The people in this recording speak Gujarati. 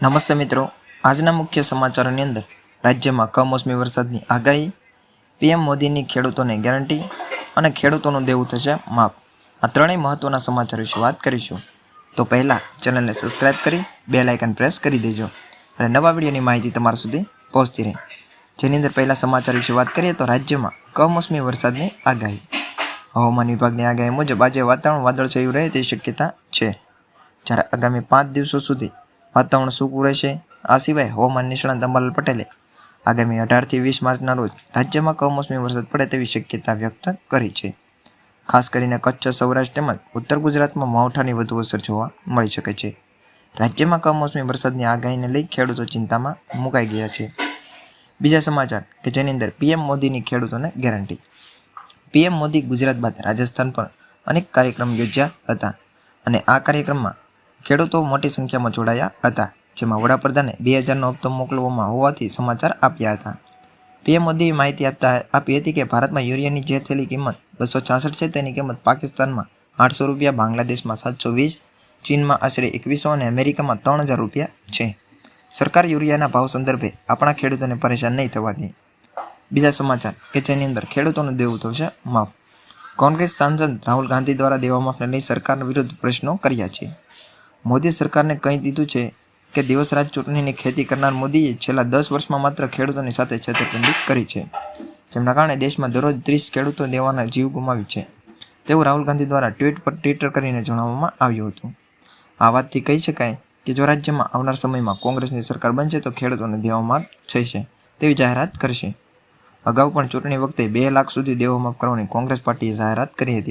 નમસ્તે મિત્રો, આજના મુખ્ય સમાચારોની અંદર રાજ્યમાં કમોસમી વરસાદની આગાહી, પીએમ મોદીની ખેડૂતોને ગેરંટી અને ખેડૂતોનું દેવું થશે માફ. આ ત્રણેય મહત્વના સમાચાર વિશે વાત કરીશું. તો પહેલાં ચેનલને સબસ્ક્રાઇબ કરી બેલ આઇકન પ્રેસ કરી દેજો અને નવા વિડીયોની માહિતી તમારા સુધી પહોંચતી રહે. જેની અંદર પહેલા સમાચાર વિશે વાત કરીએ તો રાજ્યમાં કમોસમી વરસાદની આગાહી. હવામાન વિભાગની આગાહી મુજબ આજે વાતાવરણ વાદળછાયું રહે તેવી શક્યતા છે, જ્યારે આગામી 5 દિવસો સુધી વાતાવરણ સૂકું રહેશે. આ સિવાય હવામાન નિષ્ણાત અંબાલાલ પટેલે આગામી 18 થી 20 માર્ચના રોજ રાજ્યમાં કમોસમી વરસાદ પડે તેવી શક્યતા વ્યક્ત કરી છે. ખાસ કરીને કચ્છ, સૌરાષ્ટ્ર તેમજ ઉત્તર ગુજરાતમાં માવઠાની વધુ અસર જોવા મળી શકે છે. રાજ્યમાં કમોસમી વરસાદની આગાહીને લઈ ખેડૂતો ચિંતામાં મુકાઈ ગયા છે. બીજા સમાચાર કે જેની અંદર પીએમ મોદીની ખેડૂતોને ગેરંટી. પીએમ મોદી ગુજરાત બાદ રાજસ્થાન પર અનેક કાર્યક્રમ યોજ્યા હતા અને આ કાર્યક્રમમાં ખેડૂતો મોટી સંખ્યામાં જોડાયા હતા, જેમાં વડાપ્રધાને 2000નો હપ્તો મોકલવામાં હોવાથી સમાચાર આપ્યા હતા. પીએમ મોદીએ માહિતી આપી હતી કે ભારતમાં યુરિયાની જે થેલી કિંમત 266 છે તેની કિંમત પાકિસ્તાનમાં 800 રૂપિયા, બાંગ્લાદેશમાં 720, ચીનમાં આશરે 2100 અને અમેરિકામાં 3000 રૂપિયા છે. સરકાર યુરિયાના ભાવ સંદર્ભે આપણા ખેડૂતોને પરેશાન નહીં થવા દે. બીજા સમાચાર કે જેની અંદર ખેડૂતોનું દેવું થશે માફ. કોંગ્રેસ સાંસદ રાહુલ ગાંધી દ્વારા દેવા માફને લઈ સરકાર વિરુદ્ધ પ્રશ્નો કર્યા છે. મોદી સરકારને કહી દીધું છે કે દિવસ રાત ચૂંટણીની ખેતી કરનાર મોદીએ છેલ્લા 10 વર્ષમાં માત્ર ખેડૂતોની સાથે છેતરપિંડી કરી છે, જેમના કારણે દેશમાં દરરોજ 30 ખેડૂતો દેવાના જીવ ગુમાવી છે તેવું રાહુલ ગાંધી દ્વારા ટ્વિટર કરીને જણાવવામાં આવ્યું હતું. આ વાતથી કહી શકાય કે જો રાજ્યમાં આવનાર સમયમાં કોંગ્રેસની સરકાર બનશે તો ખેડૂતોને દેવા માફ થશે તેવી જાહેરાત કરશે. અગાઉ પણ ચૂંટણી વખતે 2 લાખ સુધી દેવા માફ કરવાની કોંગ્રેસ પાર્ટીએ જાહેરાત કરી હતી.